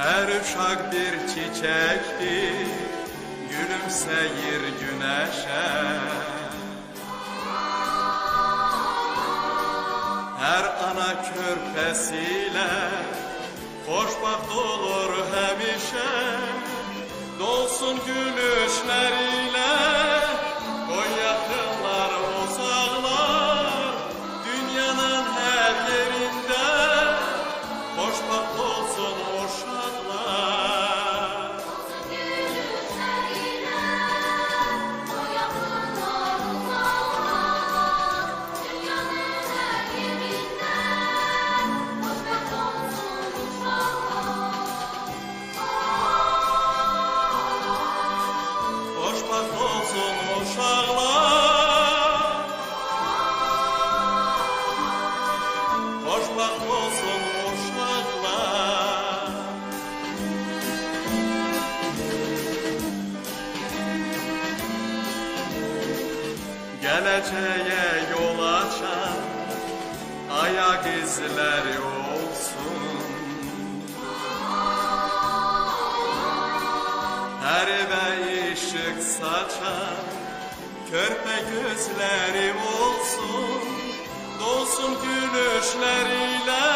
Her uşak bir çiçektir, gülümseyir güneşe. Her ana körpesiyle hoşbaht olur hemişe. Dolsun gülüşleriyle koy yakınlar uzaklar, dünyanın her yerinde hoşbaht olsun uşaklar. Gülüşleriyle koy yakınlar uzaklar, dünyanın her yerinde hoşbaht olsun uşaklar. Hoşbaht olsun uşaklar, hoşbaht olsun uşaklar. Geleceğe yol açan ayak izleri olsun. Her eve ışık saçan körpe gözlerim olsun. Dolsun gülüşleriyle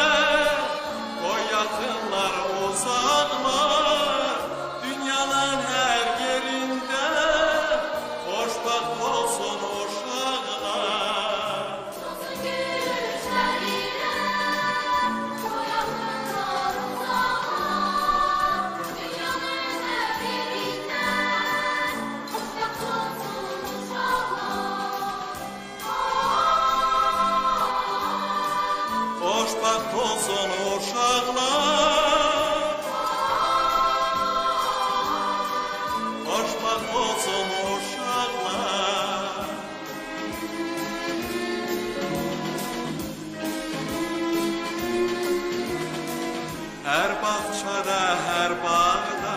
koy yakınlar uzaklar, dünyanın her yerinde hoşbaht olsun uşaklar. Gülüşleriyle koy yakınlar uzaklar, dünyanın her yerinde hoşbaht olsun uşaklar. Hoşbaht olsun uşaklar, hoşbaht olsun uşaklar. Her bahçede, her bağda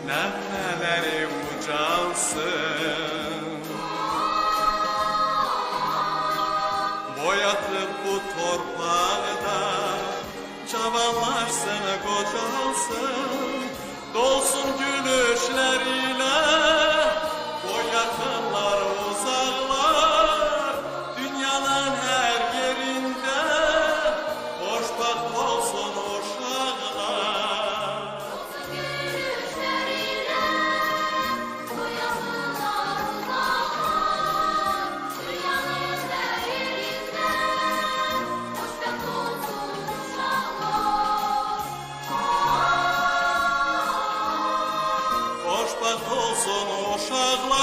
nefelerim ucalsın. Boyatıp bu torpağda çaballarsın, kocalsın. Dolsun gülüşleriyle koy yakınlar uzaklar, dünyanın her yerinde hoşbaht olsun uşaklar. Gülüşleriyle koy yakınlar uzaklar, dünyanın her yerinde hoşbaht olsun uşaklar. Hoşbaht olsun uşaklar.